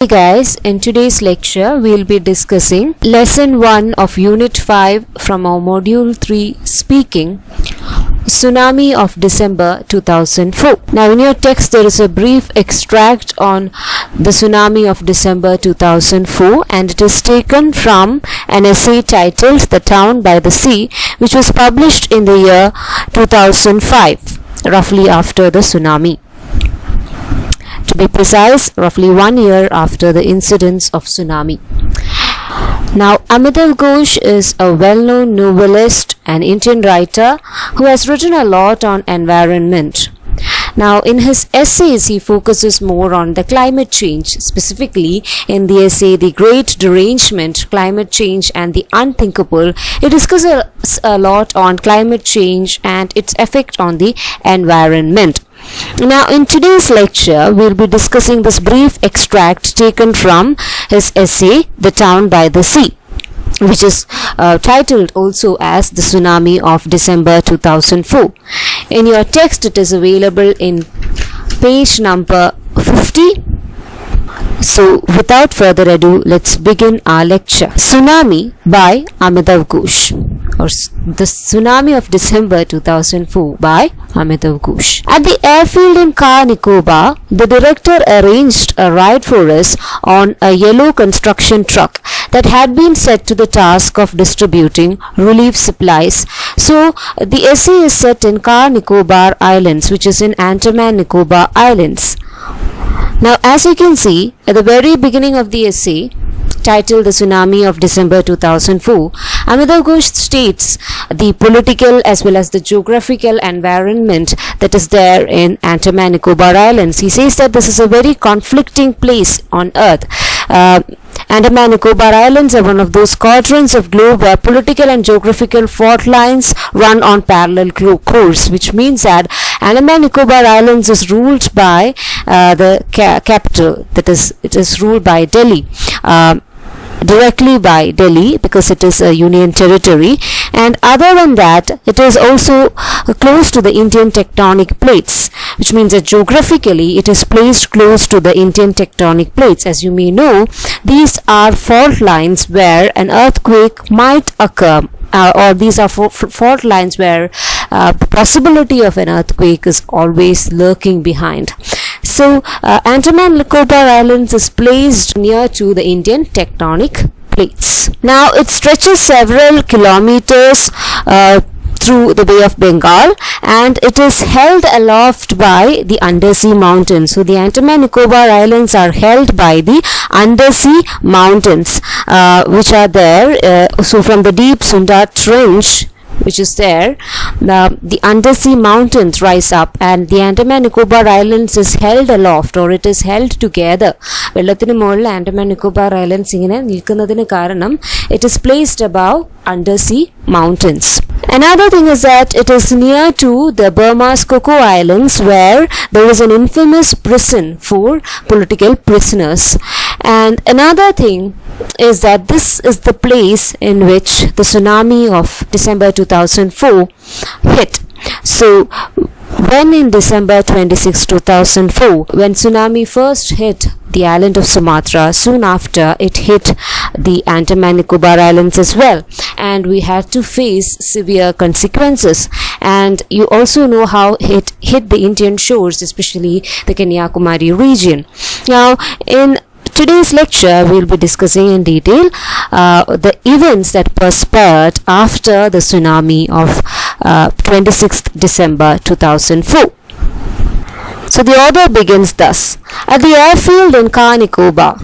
Hey guys, in today's lecture we'll be discussing lesson 1 of unit 5 from our module 3 speaking, Tsunami of December 2004. Now in your text there is a brief extract on the tsunami of December 2004 and it is taken from an essay titled The Town by the Sea, which was published in the year 2005, roughly after the tsunami. To be precise, roughly 1 year after the incidence of tsunami. Now, Amitav Ghosh is a well-known novelist and Indian writer who has written a lot on environment. Now, in his essays, he focuses more on the climate change, specifically in the essay The Great Derangement, Climate Change and the Unthinkable. He discusses a lot on climate change and its effect on the environment. Now in today's lecture we'll be discussing this brief extract taken from his essay The Town by the Sea, which is titled also as The Tsunami of December 2004. In your text it is available in page number 50. So without further ado, let's begin our lecture. Tsunami by Amitav Ghosh, or The Tsunami of December 2004 by Amitav Ghosh. At the airfield in Car Nicobar, the director arranged a ride for us on a yellow construction truck that had been set to the task of distributing relief supplies. So the essay is set in Car Nicobar Islands, which is in Andaman Nicobar Islands. Now, as you can see, at the very beginning of the essay, titled The Tsunami of December 2004, Amitav Ghosh states the political as well as the geographical environment that is there in Andaman Nicobar Islands. He says that this is a very conflicting place on earth. Andaman Nicobar Islands are one of those quadrants of globe where political and geographical fault lines run on parallel course, which means that Andaman Nicobar Islands is ruled by the capital, that is, it is ruled by Delhi. Directly by Delhi, because it is a union territory, and other than that it is also close to the Indian tectonic plates, which means that geographically it is placed close to the Indian tectonic plates. As you may know, these are fault lines where an earthquake might occur, or these are fault lines where the possibility of an earthquake is always lurking behind. So, Andaman Nicobar Islands is placed near to the Indian tectonic plates. Now, it stretches several kilometers through the Bay of Bengal and it is held aloft by the undersea mountains. So, the Andaman Nicobar Islands are held by the undersea mountains which are there. So, from the deep Sunda Trench, which is there, the undersea mountains rise up and the Andaman Nicobar Islands is held aloft, or it is held together. വെള്ളത്തിന് മുകളിൽ Andaman Nicobar Islands ഇങ്ങനെ നിൽക്കുന്നതിന് കാരണം it is placed above undersea mountains. Another thing is that it is near to the Burma's Cocoa Islands, where there is an infamous prison for political prisoners. And another thing is that this is the place in which the tsunami of December 2004 hit. So when in December 26, 2004, when tsunami first hit the island of Sumatra, soon after it hit the Andaman Nicobar Islands as well, and we had to face severe consequences. And you also know how it hit the Indian shores, especially the Kanyakumari region. Now in today's lecture we'll be discussing in detail the events that perspired after the tsunami of 26th December 2004. So the order begins thus. At the airfield in Car Nicobar,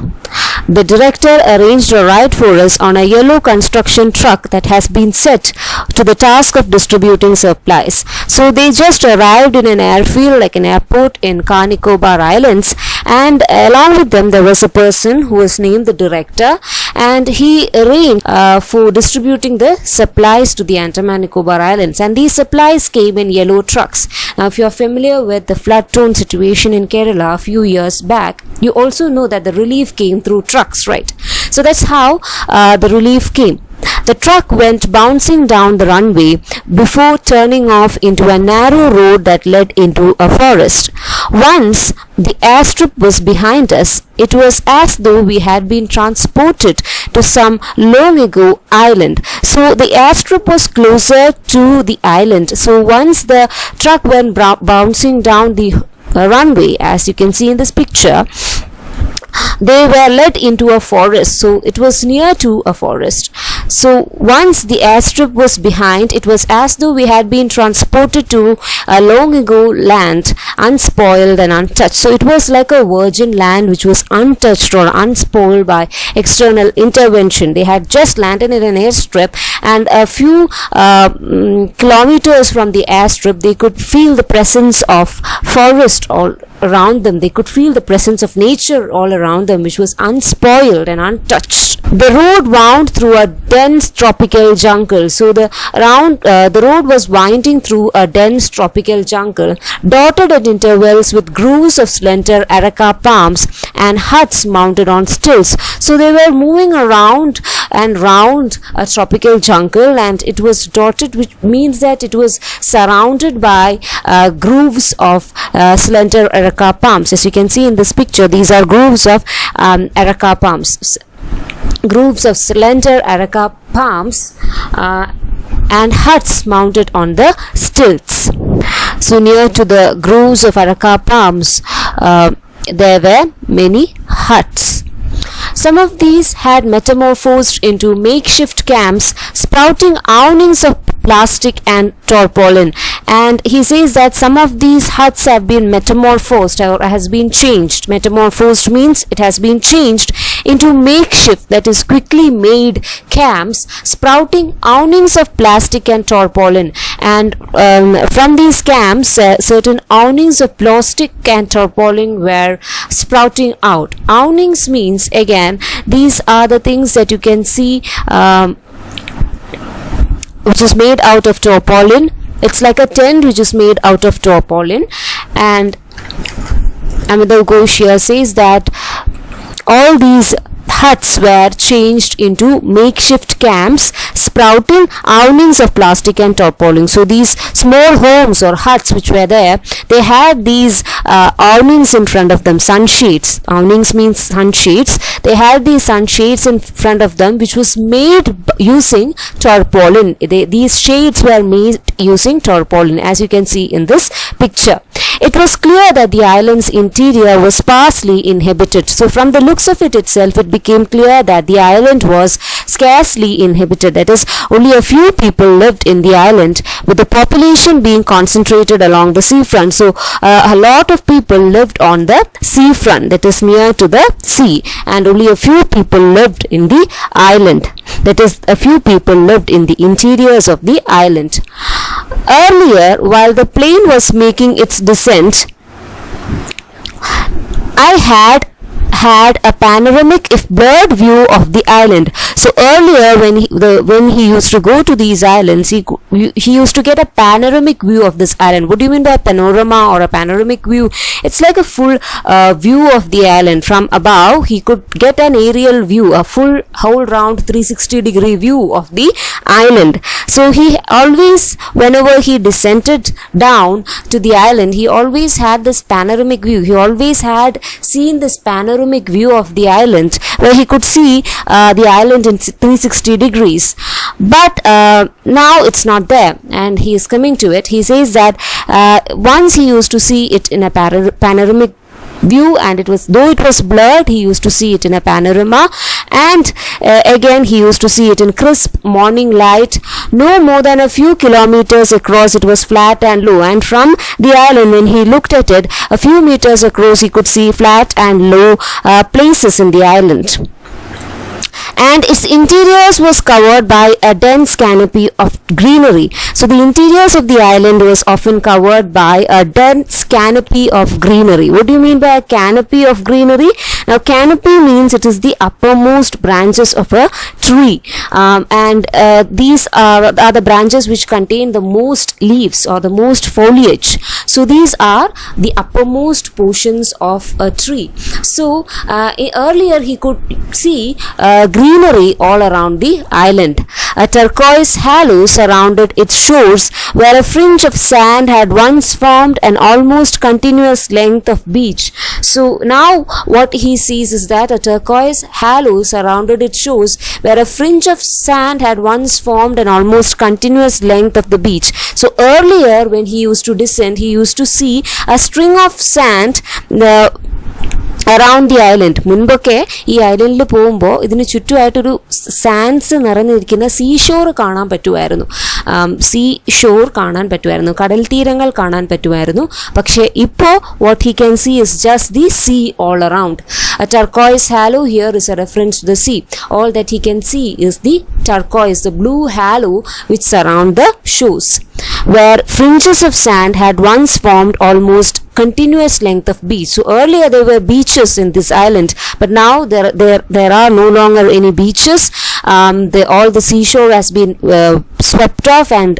the director arranged a ride for us on a yellow construction truck that has been set to the task of distributing supplies. So they just arrived in an airfield, like an airport in Car Nicobar Islands, and along with them there was a person who was named the director, and he arranged for distributing the supplies to the Andaman Nicobar Islands, and these supplies came in yellow trucks. Now if you are familiar with the flood zone situation in Kerala a few years back, you also know that the relief came through trucks, right? So that's how the relief came. The truck went bouncing down the runway before turning off into a narrow road that led into a forest. Once the airstrip was behind us, it was as though we had been transported to some long ago island. So the airstrip was closer to the island. So once the truck went bouncing down the runway, as you can see in this picture, they were led into a forest. So it was near to a forest. So once the airstrip was behind, it was as though we had been transported to a long ago land, unspoiled and untouched. So it was like a virgin land which was untouched or unspoiled by external intervention. They had just landed in an airstrip, and a few kilometers from the airstrip they could feel the presence of forest all around them. They could feel the presence of nature all around them, which was unspoiled and untouched. The road wound through a dense tropical jungle. So the road was winding through a dense tropical jungle, dotted at intervals with groves of slender areca palms and huts mounted on stilts. So they were moving around and round a tropical jungle, and it was dotted, which means that it was surrounded by grooves of slender areca palms. As you can see in this picture, these are grooves of areca palms. Grooves of slender areca palms and huts mounted on the stilts. So near to the grooves of areca palms, there were many huts. Some of these had metamorphosed into makeshift camps, sprouting awnings of plastic and tarpaulin. And he says that some of these huts have been metamorphosed or has been changed. Metamorphosed means it has been changed into makeshift, that is quickly made camps, sprouting awnings of plastic and tarpaulin. And from these camps, certain awnings of plastic and tarpaulin were sprouting out. Awnings means, again, these are the things that you can see which is made out of tarpaulin. It's like a tent which is made out of tarpaulin. And Amitav Ghosh here says that all these huts were changed into makeshift camps, sprouting awnings of plastic and tarpaulin. So these small homes or huts which were there, they had these awnings in front of them, sunshades. Awnings means sunshades. They had these sunshades in front of them, which was made using tarpaulin. These shades were made using tarpaulin, as you can see in this picture. It was clear that the island's interior was sparsely inhabited. So from the looks of it itself, it became clear that the island was scarcely inhabited. That is, only a few people lived in the island, with the population being concentrated along the seafront. So a lot of people lived on the seafront, that is near to the sea, and only a few people lived in the island. That is, a few people lived in the interiors of the island. Earlier, while the plane was making its descent, I had a panoramic, if blurred, view of the island. So earlier, when he used to go to these islands, he used to get a panoramic view of this island. What do you mean by panorama or a panoramic view? It's like a full view of the island from above. He could get an aerial view, a full whole round 360-degree view of the island. So he always, whenever he descended down to the island, he always had this panoramic view. He always had seen this panoramic view of the island, where he could see the island in 360 degrees. But now it's not there, and he is coming to it. He says that once he used to see it in a panoramic view, and though it was blurred, he used to see it in a panorama, and again he used to see it in crisp morning light. No more than a few kilometers across, it was flat and low, and from the island, when he looked at it a few meters across, he could see flat and low places in the island. And its interiors was covered by a dense canopy of greenery. So the interiors of the island was often covered by a dense canopy of greenery. What do you mean by a canopy of greenery? Now, canopy means it is the uppermost branches of a tree, and these are the branches which contain the most leaves or the most foliage. So these are the uppermost portions of a tree. So earlier he could see green greenery all around the island. A turquoise halo surrounded its shores, where a fringe of sand had once formed an almost continuous length of beach. So now what he sees is that a turquoise halo surrounded its shores, where a fringe of sand had once formed an almost continuous length of the beach. So earlier when he used to descend, he used to see a string of sand around the island. മുൻപൊക്കെ ഈ ഐലൻഡിൽ പോകുമ്പോൾ ഇതിന് ചുറ്റുമായിട്ടൊരു Sands നിറഞ്ഞിരിക്കുന്ന seashore കാണാൻ പറ്റുമായിരുന്നു, കടൽ തീരങ്ങൾ കാണാൻ പറ്റുമായിരുന്നു. പക്ഷേ ഇപ്പോൾ what he can see is just the sea all around. A turquoise halo here is a reference to the sea. All that he can see is the turquoise, the blue halo which surround the shores, where fringes of sand had once formed almost continuous length of beach. So earlier there were beaches in this island, but now there are no longer any beaches. All the seashore has been swept off, and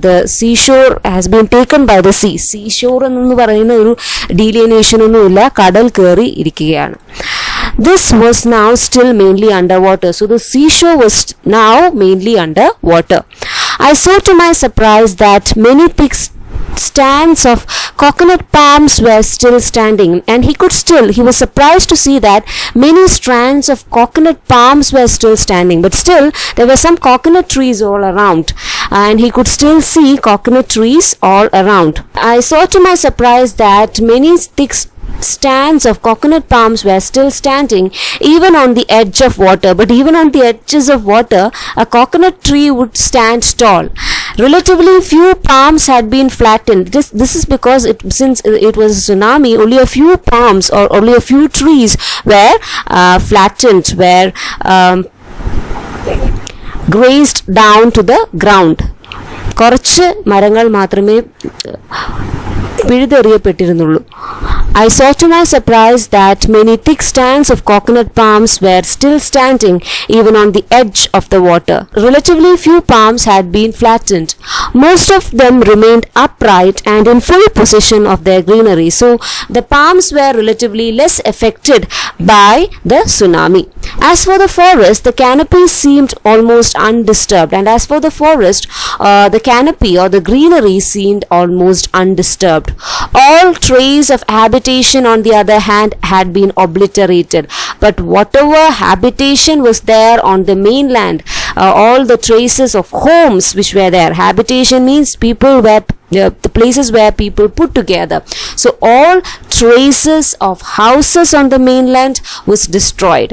the seashore has been taken by the sea. Seashore ennu parayuna oru delineation onnu illa, kadal keri irikക്കുകയാണ്. This was now still mainly underwater. So the seashore was now mainly underwater. I saw to my surprise that many thick stands of coconut palms were still standing, and he was surprised to see that many strands of coconut palms were still standing, but still there were some coconut trees all around, and he could still see coconut trees all around. I saw to my surprise that many thick stands of coconut palms were still standing even on the edge of water. But even on the edges of water, a coconut tree would stand tall. Relatively few palms had been flattened. This is because since it was a tsunami, only a few palms or only a few trees were flattened, were grazed down to the ground. കുറച്ച് മരങ്ങൾ മാത്രമേ പിഴുതെറിയപ്പെട്ടിരുന്നുള്ളൂ. I saw to my surprise that many thick stands of coconut palms were still standing even on the edge of the water. Relatively few palms had been flattened. Most of them remained upright and in full possession of their greenery. So the palms were relatively less affected by the tsunami. As for the forest, the canopy seemed almost undisturbed. And as for the forest, the canopy or the greenery seemed almost undisturbed. All trace of habitation, on the other hand, had been obliterated. But whatever habitation was there on the mainland, all the traces of homes which were there, habitation means people were the places where people put together. So all traces of houses on the mainland was destroyed.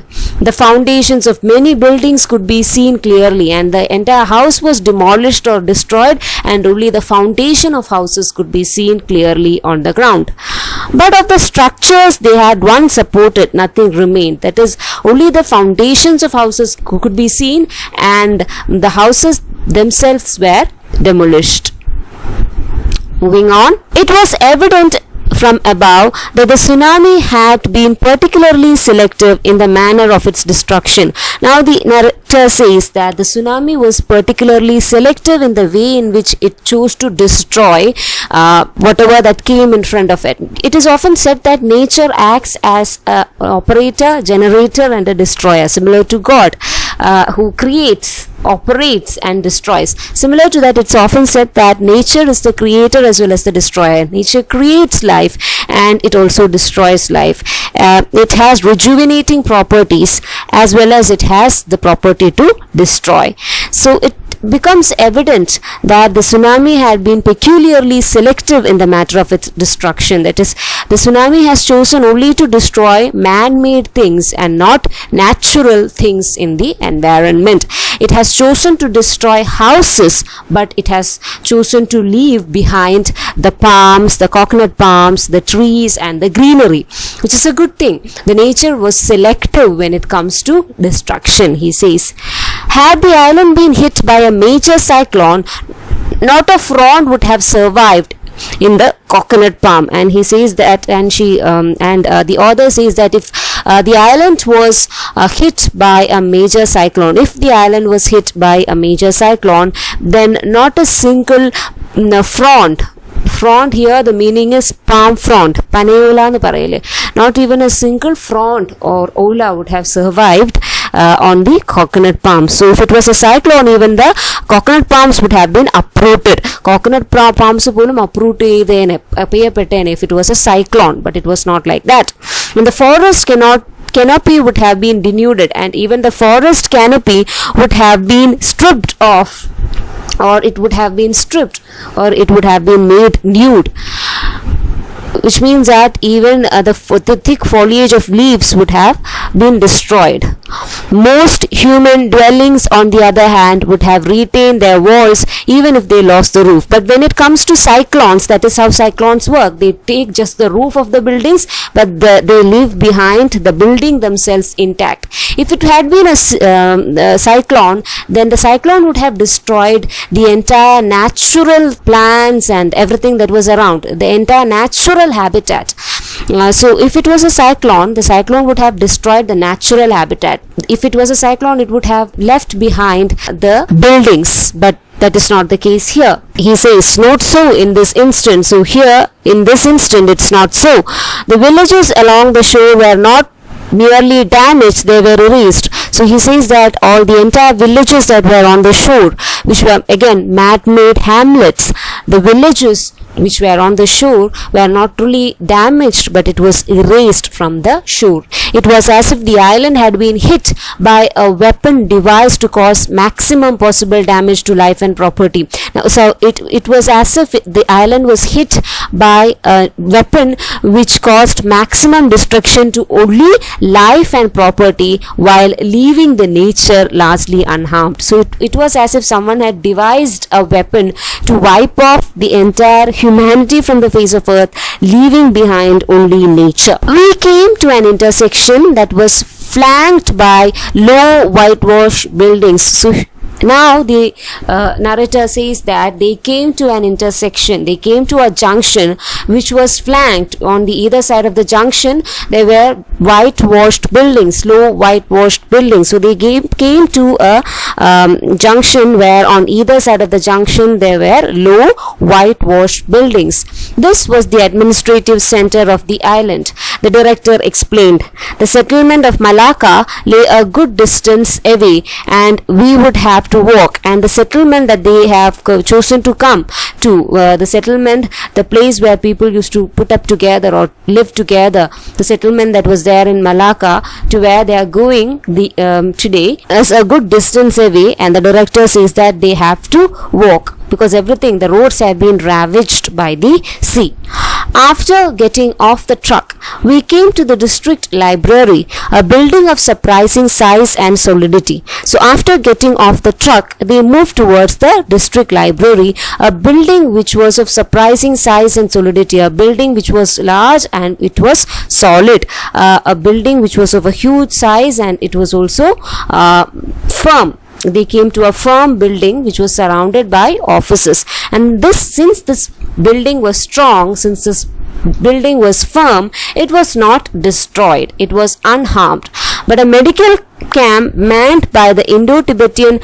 The foundations of many buildings could be seen clearly, and the entire house was demolished or destroyed, and only the foundation of houses could be seen clearly on the ground. But of the structures they had once supported, nothing remained. That is, only the foundations of houses could be seen, and the houses themselves were demolished. Moving on, it was evident from above that the tsunami had been particularly selective in the manner of its destruction. Now the narrator says that the tsunami was particularly selective in the way in which it chose to destroy whatever that came in front of it. It is often said that nature acts as an operator, generator and a destroyer, similar to God, who creates, operates and destroys. Similar to that, it's often said that nature is the creator as well as the destroyer. Nature creates life and it also destroys life. It has rejuvenating properties as well as it has the property to destroy. So it becomes evident that the tsunami had been peculiarly selective in the matter of its destruction. That is, the tsunami has chosen only to destroy man-made things and not natural things in the environment. It has chosen to destroy houses, but it has chosen to leave behind the palms, the coconut palms, the trees and the greenery, which is a good thing. The nature was selective when it comes to destruction, he says. Had the island been hit by a major cyclone, not a frond would have survived in the coconut palm. And he says that, and the author says that if the island was hit by a major cyclone, if the island was hit by a major cyclone, then not a single frond here, the meaning is palm frond, paneola nu parayile, not even a single frond or ola would have survived on the coconut palms. So if it was a cyclone, even the coconut palms would have been uprooted. Coconut palms പോലും uproot ചെയ്യപ്പെട്ടേനെ if it was a cyclone, but it was not like that. And the forest canopy would have been denuded, and even the forest canopy would have been stripped off, or it would have been stripped, or it would have been made nude, which means that even the thick foliage of leaves would have been destroyed. Most human dwellings, on the other hand, would have retained their walls even if they lost the roof. But when it comes to cyclones, that is how cyclones work. They take just the roof of the buildings, but they leave behind the building themselves intact. If it had been a cyclone, then the cyclone would have destroyed the entire natural plants and everything that was around, the entire natural habitat. So if it was a cyclone, the cyclone would have destroyed the natural habitat. If it was a cyclone, it would have left behind the buildings, but that is not the case here. He says, not so in this instance. So here, in this instant, it's not so. The villages along the shore were not merely damaged, they were erased. So he says that all the entire villages that were on the shore, which were again man-made hamlets, the villages which were on the shore were not truly damaged, but it was erased from the shore. It was as if the island had been hit by a weapon devised to cause maximum possible damage to life and property. Now, so it was as if the island was hit by a weapon which caused maximum destruction to only life and property, while leaving the nature largely unharmed. So it was as if someone had devised a weapon to wipe off the entire humanity from the face of earth, leaving behind only nature. We came to an intersection that was flanked by low whitewashed buildings. So now the narrator says that they came to an intersection, they came to a junction which was flanked. On the either side of the junction there were whitewashed buildings, low whitewashed buildings. So they came to a junction where on either side of the junction there were low whitewashed buildings. This was the administrative center of the island. The director explained, the settlement of Malacca lay a good distance away and we would have to walk, and the settlement that they have chosen to come to, the settlement, the place where people used to put up together or live together, the settlement that was there in Malacca to where they are going today is a good distance away, and the director says that they have to walk because everything, the roads have been ravaged by the sea. After getting off the truck, we came to the district library, a building of surprising size and solidity. So after getting off the truck, they moved towards the district library, a building which was of surprising size and solidity, a building which was large and it was solid, a building which was of a huge size and it was also firm. They came to a firm building which was surrounded by offices, and since this building was strong, since this building was firm, it was not destroyed, it was unharmed. But a medical camp manned by the Indo-Tibetan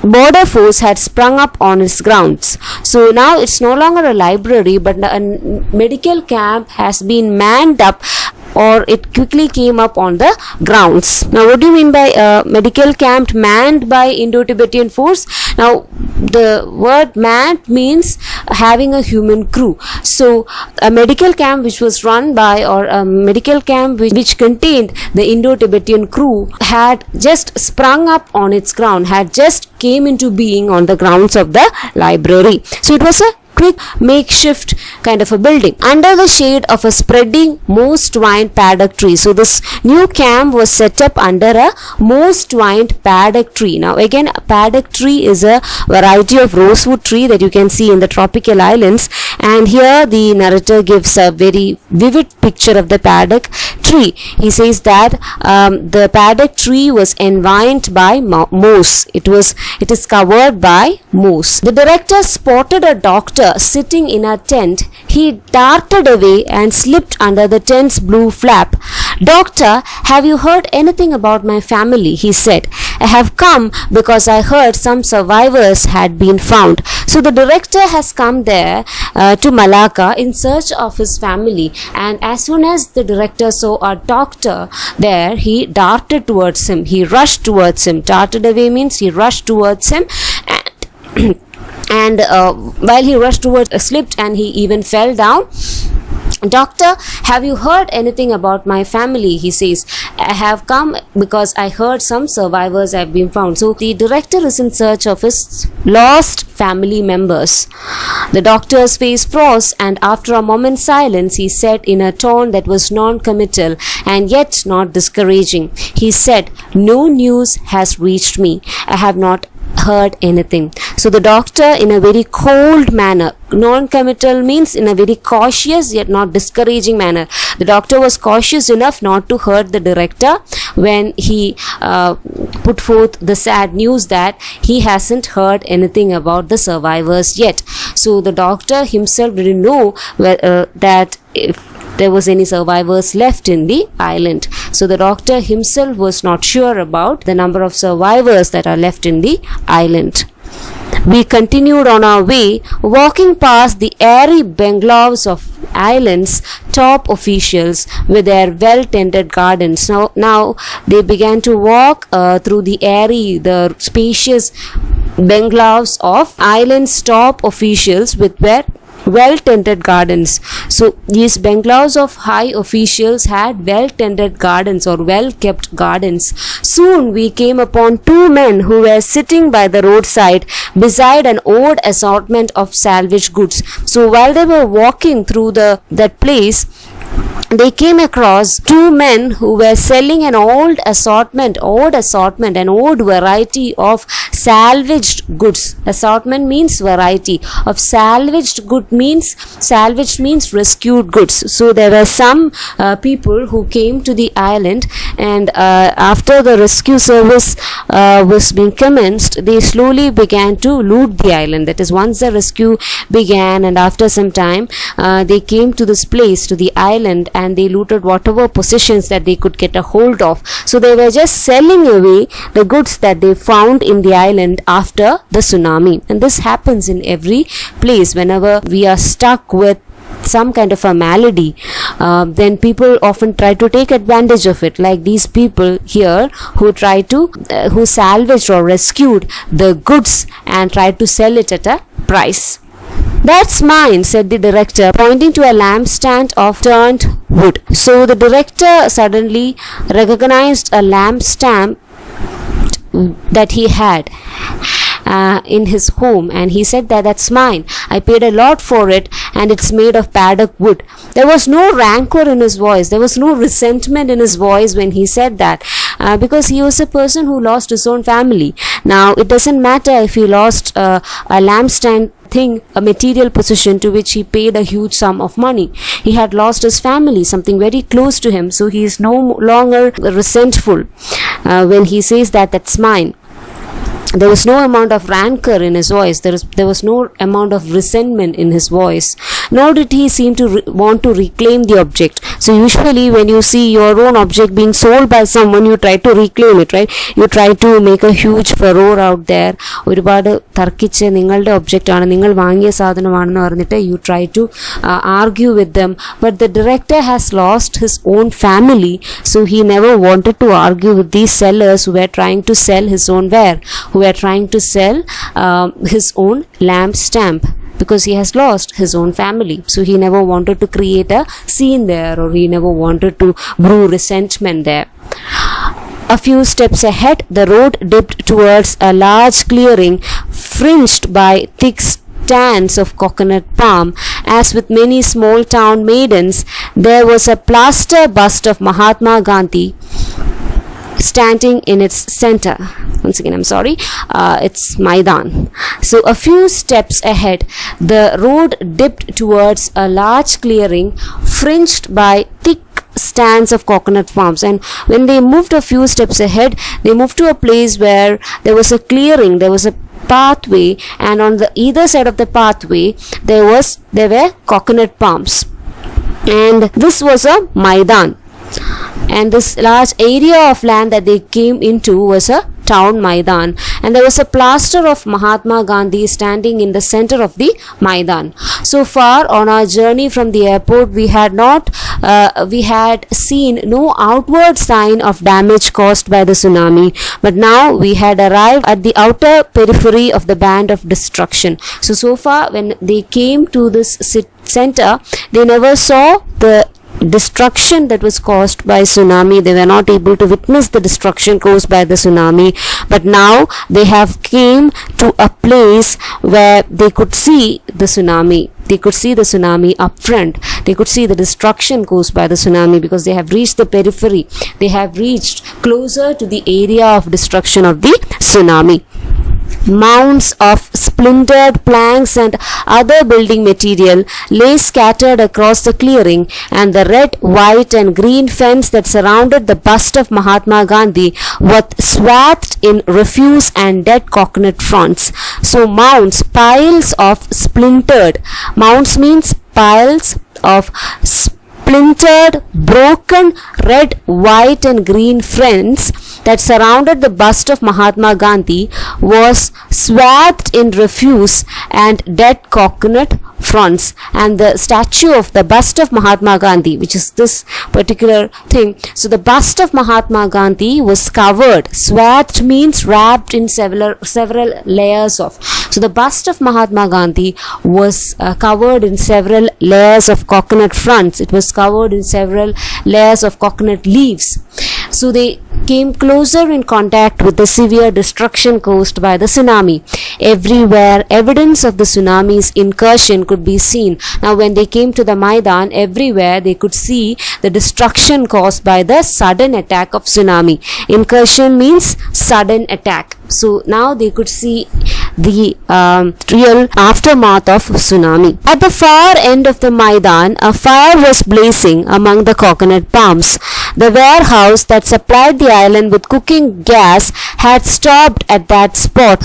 border force had sprung up on its grounds. So now it's no longer a library, but a medical camp has been manned up, or it quickly came up on the grounds. Now what do you mean by medical camp manned by Indo-Tibetan force? Now the word manned means having a human crew. So a medical camp which was run by, or a medical camp which contained the Indo-Tibetan crew had just sprung up on its ground, had just came into being on the grounds of the library. So it was a quick makeshift kind of a building under the shade of a spreading moss twined paddock tree. So this new camp was set up under a moss twined paddock tree. Now again, a paddock tree is a variety of rosewood tree that you can see in the tropical islands, and here the narrator gives a very vivid picture of the paddock tree. He says that the paddock tree was envined by moss. It is covered by moss. The director spotted a doctor sitting in a tent. He darted away and slipped under the tent's blue flap. "Doctor, have you heard anything about my family?" he said. I have come because I heard some survivors had been found. So the director has come there to Malacca in search of his family, and as soon as the director saw a doctor there, he darted towards him. He rushed towards him. Darted away means he rushed towards him, and and while he rushed towards, slipped, and he even fell down. Doctor, have you heard anything about my family? He says. I have come because I heard some survivors have been found. So the director is in search of his lost family members. The doctor's face froze, and after a moment's silence, he said in a tone that was non-committal and yet not discouraging. He said, "No news has reached me. I have not heard anything." So the doctor, in a very cold manner, non-committal means in a very cautious yet not discouraging manner, the doctor was cautious enough not to hurt the director when he put forth the sad news that he hasn't heard anything about the survivors yet. So the doctor himself didn't know that if there was any survivors left in the island. So the doctor himself was not sure about the number of survivors that are left in the island. We continued on our way, walking past the airy bungalows of island's top officials with their well-tended gardens. Now they began to walk through the spacious bungalows of island's top officials with their well-tended gardens. So these bungalows of high officials had well-tended gardens or well-kept gardens. Soon we came upon two men who were sitting by the roadside beside an old assortment of salvage goods. So while they were walking through that place, they came across two men who were selling an old assortment, an old variety of salvaged goods. Assortment means variety. Of salvaged means rescued goods. So there were some people who came to the island, and after the rescue service was being commenced, they slowly began to loot the island. That is, once the rescue began, and after some time, they came to this place, to the island, and they looted whatever possessions that they could get a hold of. So they were just selling away the goods that they found in the island after the tsunami. And this happens in every place. Whenever we are stuck with some kind of a malady, then people often try to take advantage of it, like these people here who salvaged or rescued the goods and tried to sell it at a price. "That's mine," said the director, pointing to a lampstand of turned wood. So the director suddenly recognized a lampstand that he had in his home, and he said that's mine. I paid a lot for it, and it's made of paddock wood. There was no rancor in his voice. There was no resentment in his voice when he said that, because he was a person who lost his own family. Now it doesn't matter if he lost a lampstand thing, a material possession to which he paid a huge sum of money. He had lost his family, something very close to him, so he is no longer resentful when he says that's mine. There was no amount of rancor in his voice. There was no amount of resentment in his voice. Nor did he seem to want to reclaim the object. So usually when you see your own object being sold by someone, you try to reclaim it, right? You try to make a huge furore out there. ഒരുപാട് തർക്കിച്ച് നിങ്ങളുടെ object ആണ്, നിങ്ങൾ വാങ്ങിയ സാധനമാണെന്ന് പറഞ്ഞിട്ട് you try to argue with them. But the director has lost his own family, so he never wanted to argue with these sellers who were trying to sell his own ware, who were trying to sell his own lamp stamp, because he has lost his own family. So he never wanted to create a scene there, or he never wanted to brew resentment there. A few steps ahead, the road dipped towards a large clearing fringed by thick stands of coconut palm. As with many small town maidens, there was a plaster bust of Mahatma Gandhi standing in its center. Once again, I'm sorry, it's Maidan. So a few steps ahead, the road dipped towards a large clearing fringed by thick stands of coconut palms. And when they moved a few steps ahead, they moved to a place where there was a clearing, there was a pathway, and on the either side of the pathway there were coconut palms, and this was a Maidan. And this large area of land that they came into was a town Maidan, and there was a plaster of Mahatma Gandhi standing in the center of the Maidan. So far on our journey from the airport, we had seen no outward sign of damage caused by the tsunami, but now we had arrived at the outer periphery of the band of destruction. So far when they came to this center, they never saw the destruction that was caused by tsunami. They were not able to witness the destruction caused by the tsunami, but now they have came to a place where they could see the tsunami. They could see the tsunami up front. They could see the destruction caused by the tsunami because they have reached the periphery. They have reached closer to the area of destruction of the tsunami. Mounds of splintered planks and other building material lay scattered across the clearing, and the red, white and green fence that surrounded the bust of Mahatma Gandhi was swathed in refuse and dead coconut fronds. So mounds, piles of splintered, mounds means piles of splintered, broken red, white and green fence that surrounded the bust of Mahatma Gandhi was swathed in refuse and dead coconut fronds, and the statue of the bust of Mahatma Gandhi, which is this particular thing. So the bust of Mahatma Gandhi was covered. Swathed means wrapped in several layers of. So the bust of Mahatma Gandhi was covered in several layers of coconut fronds. It was covered in several layers of coconut leaves. So they came closer in contact with the severe destruction caused by the tsunami. Everywhere evidence of the tsunami's incursion could be seen. Now when they came to the Maidan, everywhere they could see the destruction caused by the sudden attack of tsunami. Incursion means sudden attack. So now they could see the real aftermath of tsunami. At the far end of the Maidan, a fire was blazing among the coconut palms. The warehouse that supplied the island with cooking gas had stood at that spot.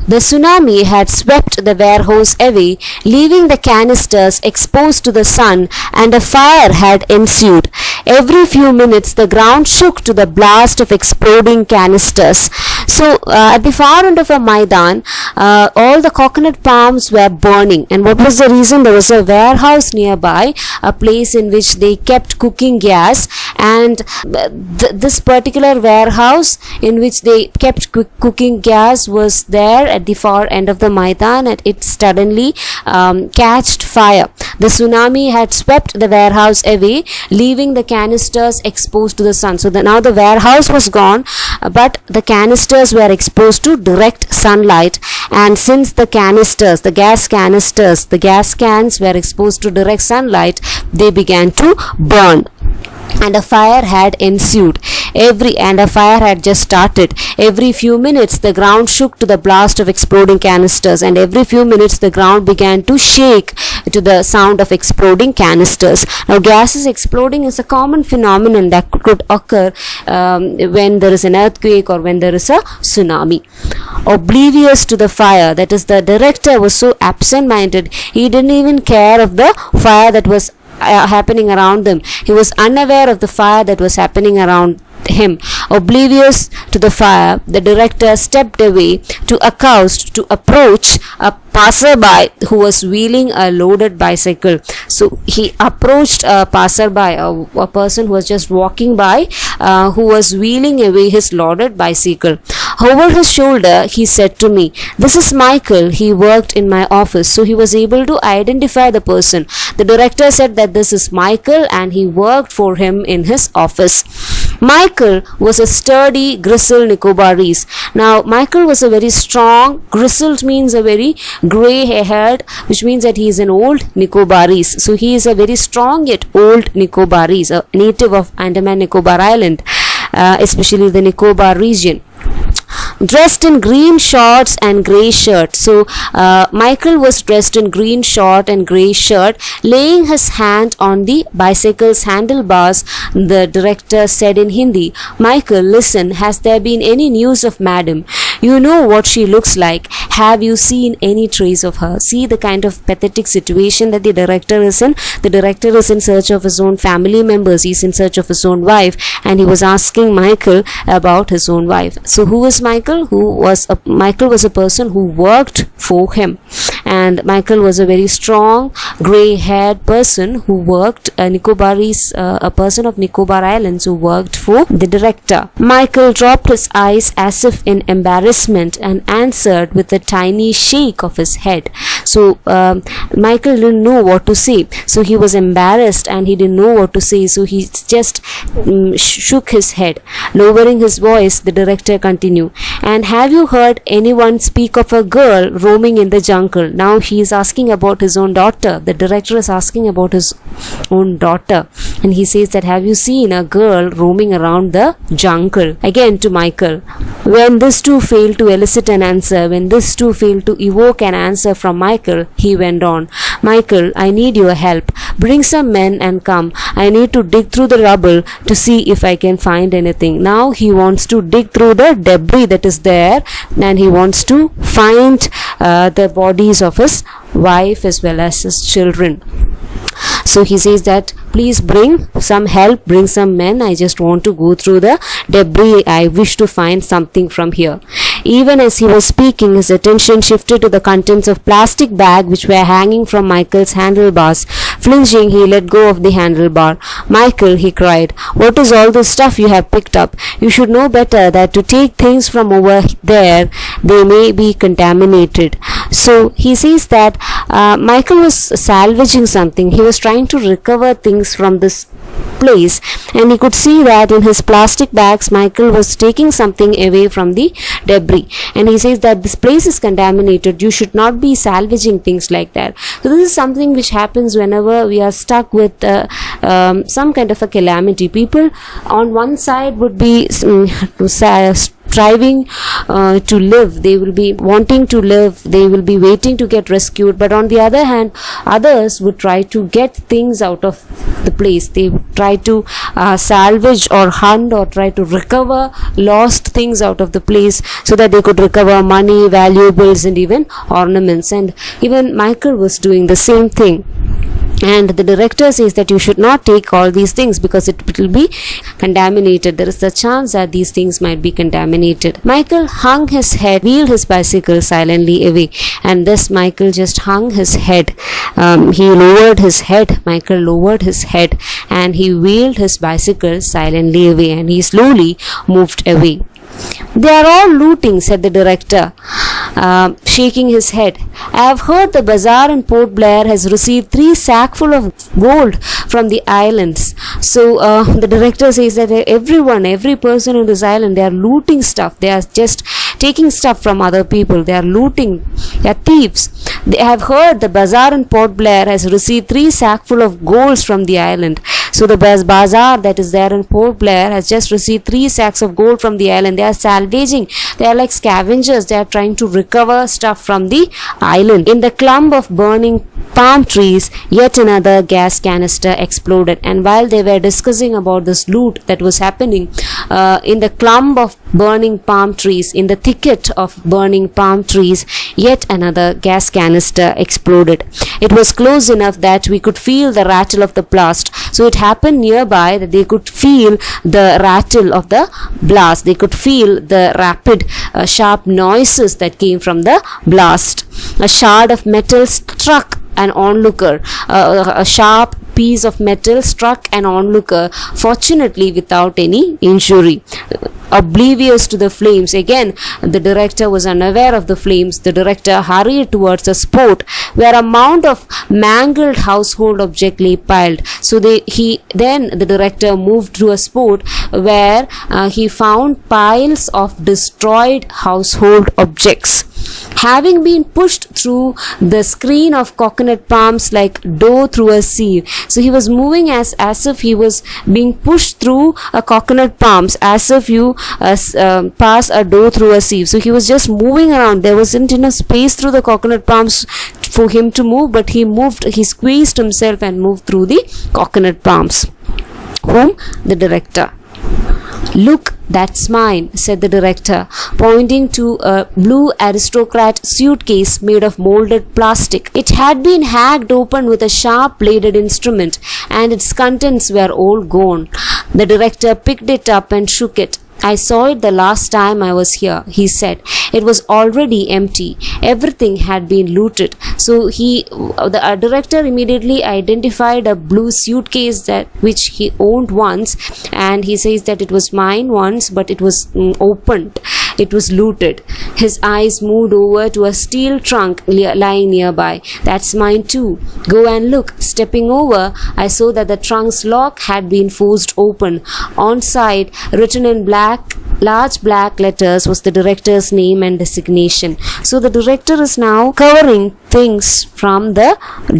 The tsunami had swept the warehouse away, leaving the canisters exposed to the sun, and a fire had ensued. Every few minutes the ground shook to the blast of exploding canisters. So at the far end of the Maidan, all the coconut palms were burning. And what was the reason? There was a warehouse nearby, a place in which they kept cooking gas, and this particular warehouse in which they kept cooking gas was there at the far end of the Maidan, and it suddenly catched fire. The tsunami had swept the warehouse away, leaving the canisters exposed to the sun. So now the warehouse was gone, but the canisters were exposed to direct sunlight, and since the canisters, the gas cans were exposed to direct sunlight, they began to burn. And a fire had ensued. A fire had just started. Every few minutes the ground shook to the blast of exploding canisters, and every few minutes the ground began to shake to the sound of exploding canisters. Now gases exploding is a common phenomenon that could occur when there is an earthquake or when there is a tsunami. Oblivious to the fire, that is, the director was so absent-minded, he didn't even care of the fire that was happening around them. He was unaware of the fire that was happening around him. Oblivious to the fire, the director stepped away to approach a passerby who was wheeling a loaded bicycle. So he approached a passerby, a person who was just walking by, who was wheeling away his loaded bicycle. Over his shoulder, he said to me, "This is Michael. He worked in my office." So he was able to identify the person. The director said that this is Michael and he worked for him in his office. Michael was a sturdy, grizzled Nicobarese. Now, Michael was a very strong, grizzled means a very grey-haired, which means that he is an old Nicobarese. So he is a very strong yet old Nicobarese, a native of Andaman Nicobar Island, especially the Nicobar region. Dressed in green shorts and grey shirt. So Michael was dressed in green short and grey shirt. Laying his hand on the bicycle's handlebars, the director said in Hindi, "Michael, listen, has there been any news of madam? You know what she looks like. Have you seen any trace of her? See the kind of pathetic situation that the director is in. The director is in search of his own family members. He's in search of his own wife, and he was asking Michael about his own wife. So who is Michael? Michael was a person who worked for him, and Michael was a very strong grey-haired person who worked a person of Nicobar Islands who worked for the director. Michael dropped his eyes as if in embarrassment and answered with a tiny shake of his head. So Michael didn't know what to say. So he was embarrassed and he didn't know what to say. So he just shook his head. Lowering his voice, the director continued, "And have you heard anyone speak of a girl roaming in the jungle?" Now he is asking about his own daughter. The director is asking about his own daughter, and he says that, "Have you seen a girl roaming around the jungle?" Again to Michael. When this too failed to elicit an answer, when this too failed to evoke an answer from Michael, he went on, "Michael, I need your help. Bring some men and come. I need to dig through the rubble to see if I can find anything." Now he wants to dig through the debris that is there, and he wants to find the bodies of his wife as well as his children. So he says that, "Please bring some help, bring some men. I just want to go through the debris. I wish to find something from here." Even as he was speaking, his attention shifted to the contents of plastic bag which were hanging from Michael's handlebars. Flinching, he let go of the handlebar. "Michael," he cried, "what is all this stuff you have picked up? You should know better that to take things from over there, they may be contaminated." So he says that Michael was salvaging something. He was trying to recover things from this place, and he could see that in his plastic bags Michael was taking something away from the debris, and he says that this place is contaminated. You should not be salvaging things like that. So this is something which happens whenever we are stuck with some kind of a calamity. People on one side would be striving to live, they will be wanting to live, they will be waiting to get rescued, but on the other hand, others would try to get things out of the place. They would try to salvage or hunt or try to recover lost things out of the place so that they could recover money, valuables, and even ornaments. And even Michael was doing the same thing. And the director says that you should not take all these things because it will be contaminated. There is the chance that these things might be contaminated. Michael hung his head, wheeled his bicycle silently away, and thus Michael just hung his head. He lowered his head. Michael lowered his head, and he wheeled his bicycle silently away, and he slowly moved away. "They are all looting," said the director, shaking his head. "I have heard the bazaar in Port Blair has received 3 sackful of gold from the islands." So the director says that every person on this island, they are looting stuff. They are just taking stuff from other people. They are looting. They are thieves. They have heard the bazaar in Port Blair has received 3 sackful of golds from the island. So the bazaar that is there in Port Blair has just received 3 sacks of gold from the island. They are salvaging. They are like scavengers. They are trying to recover stuff from the island. In the clump of burning palm trees, yet another gas canister exploded. And while they were discussing about this loot that was happening, in the clump of burning palm trees, in the thicket of burning palm trees, yet another gas canister exploded. It was close enough that we could feel the rattle of the blast. So it happened nearby that they could feel the rattle of the blast. They could feel the rapid, sharp noises that came from the blast. A shard of metal struck an onlooker. A sharp piece of metal struck an onlooker, fortunately without any injury. Oblivious to the flames, again the director was unaware of the flames. The director hurried towards a spot where a mound of mangled household objects lay piled. So the director moved to a spot where he found piles of destroyed household objects, having been pushed through the screen of coconut palms like dough through a sieve. So he was moving as if he was being pushed through a coconut palms, as if you pass a dough through a sieve. So he was just moving around. There wasn't enough space through the coconut palms for him to move, but he squeezed himself and moved through the coconut palms. Whom? The director. "Look," "That's mine," said the director, pointing to a blue aristocrat suitcase made of molded plastic. It had been hacked open with a sharp-bladed instrument, and its contents were all gone. The director picked it up and shook it. "I saw it the last time I was here," he said. "It was already empty. Everything had been looted." So the director immediately identified a blue suitcase which he owned once, and he says that it was mine once, but it was opened. It was looted. His eyes moved over to a steel trunk lying nearby. "That's mine too. Go and look." Stepping over, I saw that the trunk's lock had been forced open. On side, written in large black letters, was the director's name and designation. So the director is now covering things from the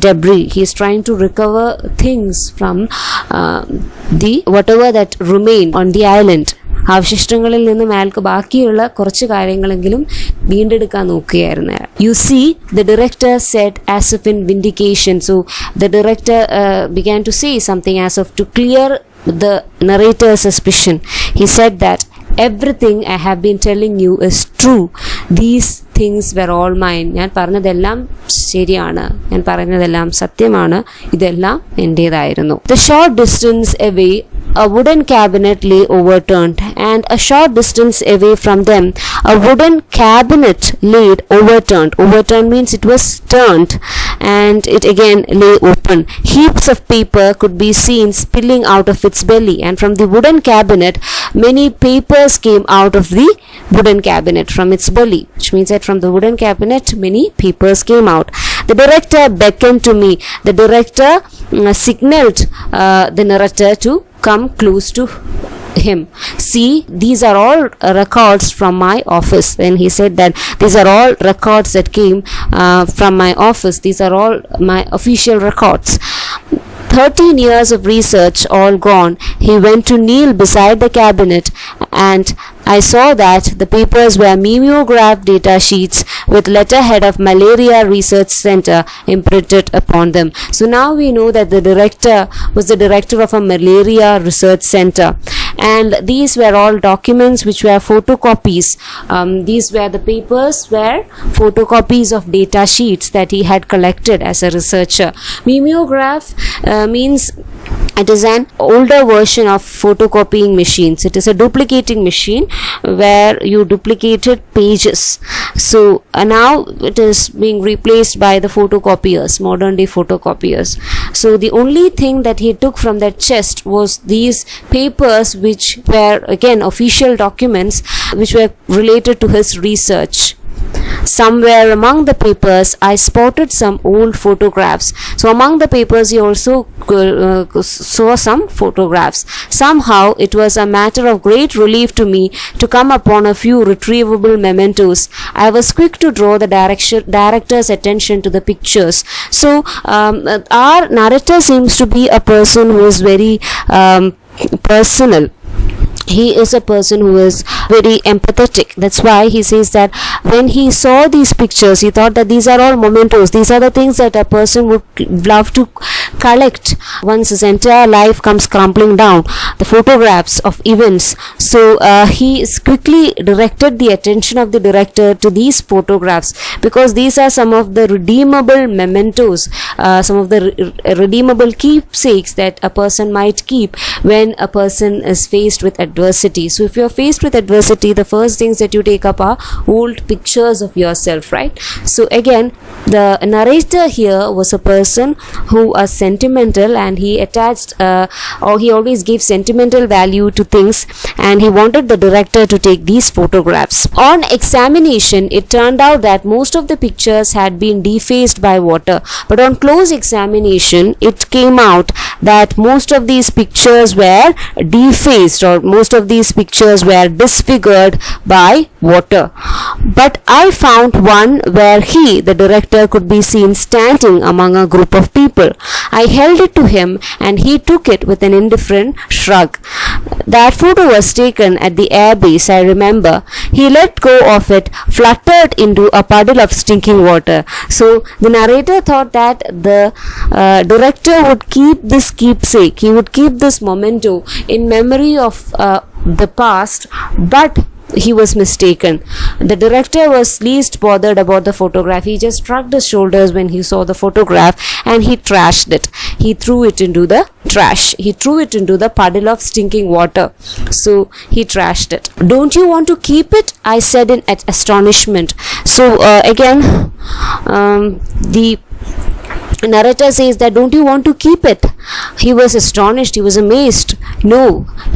debris. He is trying to recover things from the whatever that remained on the island. അവശിഷ്ടങ്ങളിൽ നിന്നും അയാൾക്ക് ബാക്കിയുള്ള കുറച്ച് കാര്യങ്ങളെങ്കിലും വീണ്ടെടുക്കാൻ നോക്കുകയായിരുന്നു. "You see," the director said as if in vindication. So the director began to say something as if to clear the narrator's suspicion. He said that, "Everything I have been telling you is true. These things were all mine." ഞാൻ പറഞ്ഞതെല്ലാം ശരിയാണ്, ഞാൻ പറയുന്നതെല്ലാം സത്യമാണ്, ഇതെല്ലാം എൻ്റേതായിരുന്നു. The short distance away, a wooden cabinet lay overturned, and a short distance away from them, a wooden cabinet lay overturned. Overturned means it was turned, and it again lay open. Heaps of paper could be seen spilling out of its belly, and from the wooden cabinet, many papers came out of the wooden cabinet from its belly, which means that from the wooden cabinet, many papers came out. The director beckoned to me. The director signaled the narrator to come close to him. "See, these are all records from my office." Then he said that these are all records that came from my office. These are all my official records. 13 years of research all gone. He went to kneel beside the cabinet, and I saw that the papers were mimeographed data sheets with letterhead of Malaria Research Center imprinted upon them. So now we know that the director was the director of a malaria research center, and these were all documents which were photocopies. These were the papers were photocopies of data sheets that he had collected as a researcher. Mimeograph means it is an older version of photocopying machines. It is a duplicating machine where you duplicated pages. So now it is being replaced by the photocopiers, modern day photocopiers. So the only thing that he took from that chest was these papers, which were again official documents which were related to his research. Somewhere among the papers, I spotted some old photographs. So among the papers, he also saw some photographs. Somehow, it was a matter of great relief to me to come upon a few retrievable mementos. I was quick to draw the director's attention to the pictures. So our narrator seems to be a person who is very personal. He is a person who is very empathetic. That's why he says that when he saw these pictures, he thought that these are all mementos. These are the things that a person would love to collect once his entire life comes crumbling down, the photographs of events. So he quickly directed the attention of the director to these photographs, because these are some of the redeemable mementos, some of the redeemable keepsakes that a person might keep when a person is faced with adversity. So if you are faced with adversity, the first things that you take up are old pictures of yourself, right? So again, the narrator here was a person who was sentimental, and he attached or he always gave sentimental value to things, and he wanted the director to take these photographs. On examination, it turned out that most of the pictures had been defaced by water, but on close examination, it came out that most of these pictures were defaced, or most of these pictures were disfigured by water. But I found one where he, the director, could be seen standing among a group of people. I held it to him, and he took it with an indifferent shrug. That photo was taken at the airbase, I remember. He let go of it, fluttered into a puddle of stinking water. So the narrator thought that the director would keep this keepsake, he would keep this memento in memory of the past, but he was mistaken. The director was least bothered about the photograph. He just shrugged his shoulders when he saw the photograph and he trashed it. He threw it into the trash. He threw it into the puddle of stinking water. So he trashed it. "Don't you want to keep it?" I said in astonishment. So again, the narrator says that, "Don't you want to keep it?" He was astonished, he was amazed. "No,"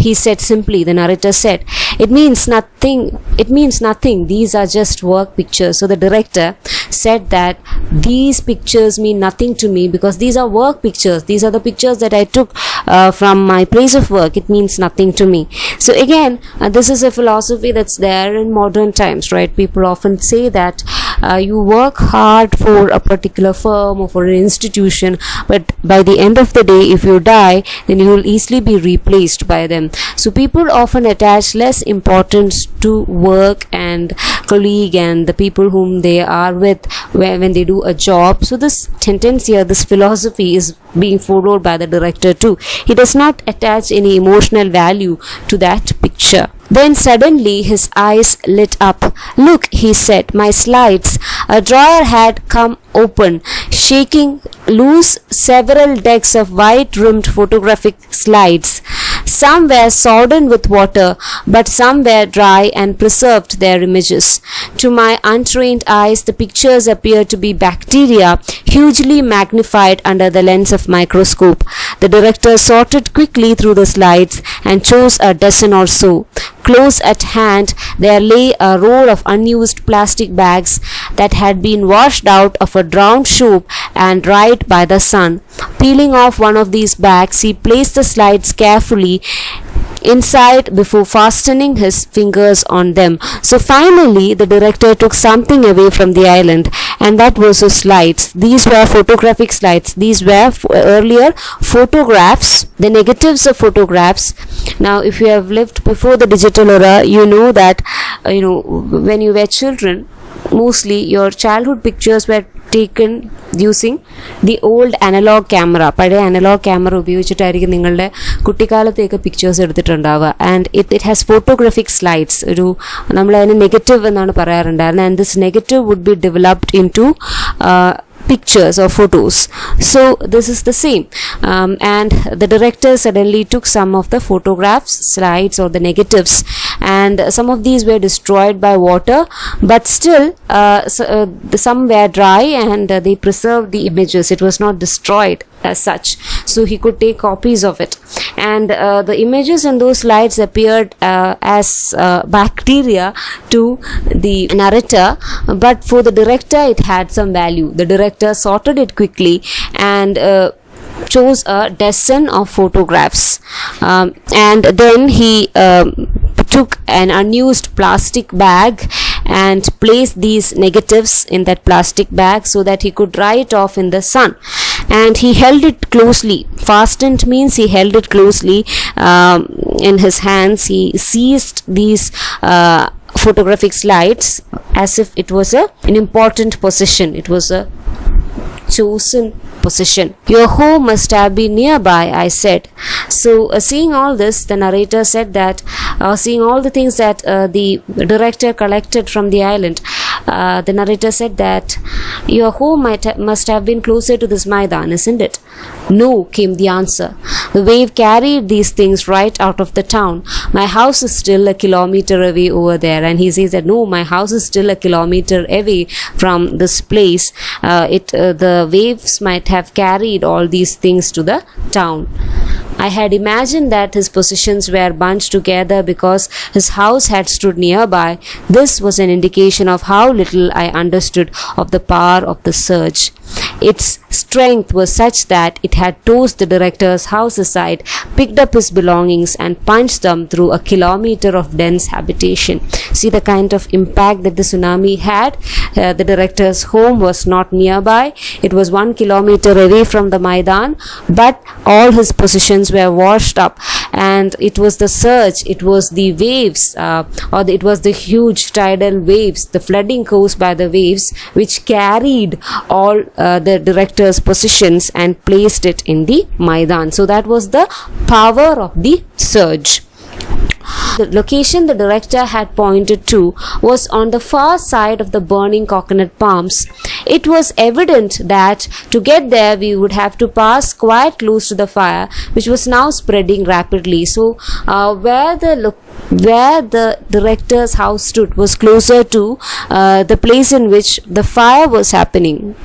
he said simply, the narrator said. It means nothing. These are just work pictures." So the director said that these pictures mean nothing to me because these are work pictures. These are the pictures that I took from my place of work. It means nothing to me. So again, this is a philosophy that's there in modern times, right? People often say that you work hard for a particular firm or for an institution, but by the end of the day, if you die, then you will easily be replaced by them. So people often attach less importance to work and colleague and the people whom they are with when they do a job. So this tendency or this philosophy is being followed by the director too. He does not attach any emotional value to that picture. Then suddenly his eyes lit up. "Look," he said, "my slides." A drawer had come open, shaking loose several decks of white-rimmed photographic slides. Some were sodden with water, but some were dry and preserved their images. To my untrained eyes, the pictures appeared to be bacteria, hugely magnified under the lens of microscope. The director sorted quickly through the slides and chose a dozen or so. Close at hand, there lay a roll of unused plastic bags that had been washed out of a drowned soap and dried by the sun. Peeling off one of these bags, he placed the slides carefully inside before fastening his fingers on them. So finally the director took something away from the island, and that was his slides. These were photographic slides. These were earlier photographs, the negatives of photographs. Now if you have lived before the digital era, you know that when you were children, mostly your childhood pictures were taken using the old analog camera. പഴയ analog camera ഉപയോഗിച്ചിട്ടായിരിക്കും നിങ്ങളുടെ കുട്ടിക്കാലത്തേക്ക് pictures എടുത്തിട്ടുണ്ടാവുക. And it has photographic slides. നമ്മളതിന് negative എന്നാണ് പറയാറുണ്ടായിരുന്നത്. And this negative would be developed into pictures or photos. So this is the same, and the director suddenly took some of the photographs, slides or the negatives, and some of these were destroyed by water, but still some were dry and they preserved the images. It was not destroyed as such, so he could take copies of it, and the images in those slides appeared as bacteria to the narrator, but for the director it had some value. The director sorted it quickly and chose a dozen of photographs, and then he took an unused plastic bag and placed these negatives in that plastic bag so that he could dry it off in the sun, and he held it closely. Fastened means he held it closely in his hands. He seized these photographic slides as if it was an important possession. It was a chosen possession. "Your home must have been nearby," I said. So seeing all this, the narrator said that seeing all the things that the director collected from the island, the narrator said that your home must have been closer to this Maidan, isn't it? "No," came the answer. "The wave carried these things right out of the town. My house is still a kilometer away over there." And he says that, "No, my house is still a kilometer away from this place. The waves might have carried all these things to the town." I had imagined that his possessions were bunched together because his house had stood nearby. This was an indication of how little I understood of the power of the surge. Its strength was such that it had tossed the director's house aside, picked up his belongings and punched them through a kilometer of dense habitation. So see the kind of impact that the tsunami had. The director's home was not nearby. It was 1 kilometer away from the Maidan, but all his possessions were washed up, and it was the surge, it was the waves, it was the huge tidal waves, the flooding caused by the waves, which carried all the director's possessions and placed it in the Maidan. So that was the power of the surge. The location the director had pointed to was on the far side of the burning coconut palms. It was evident that to get there we would have to pass quite close to the fire, which was now spreading rapidly. So where the director's house stood was closer to the place in which the fire was happening.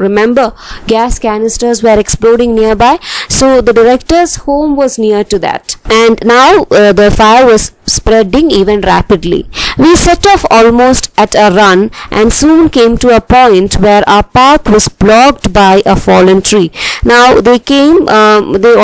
Remember, gas canisters were exploding nearby, so the director's home was near to that, and now the fire was spreading even rapidly. We set off almost at a run and soon came to a point where our path was blocked by a fallen tree. Now they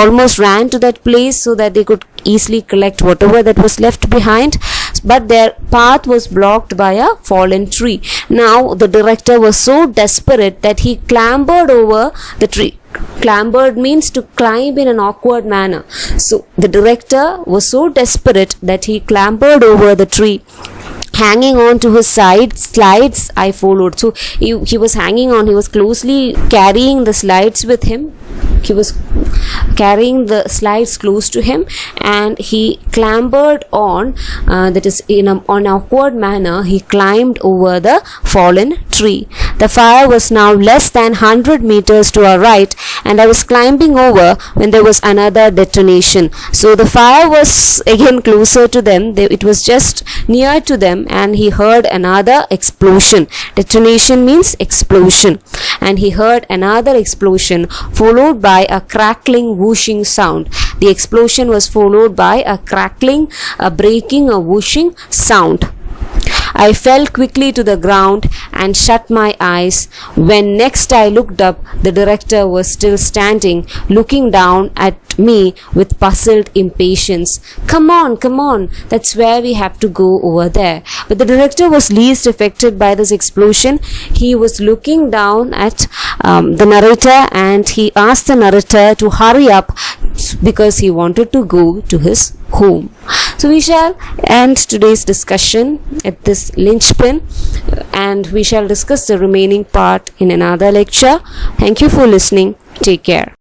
almost ran to that place so that they could easily collect whatever that was left behind, but their path was blocked by a fallen tree. Now the director was so desperate that he clambered over the tree. Clambered means to climb in an awkward manner. So the director was so desperate that he clambered over the tree. Hanging on to his slides, I followed. So he was hanging on, he was closely carrying the slides with him. He was carrying the slides close to him, and he clambered on, that is in an awkward manner, he climbed over the fallen tree. The fire was now less than 100 meters to our right, and I was climbing over when there was another detonation. So the fire was again closer to them. It was just near to them, and he heard another explosion. Detonation means explosion. And he heard another explosion followed by a crackling, whooshing sound. The explosion was followed by a crackling, a breaking, a whooshing sound. I fell quickly to the ground and shut my eyes. When next I looked up, the director was still standing, looking down at me with puzzled impatience. Come on, that's where we have to go, over there. But the director was least affected by this explosion. He was looking down at the narrator, and he asked the narrator to hurry up because he wanted to go to his home. So we shall end today's discussion at this linchpin, and we shall discuss the remaining part in another lecture. Thank you for listening. Take care.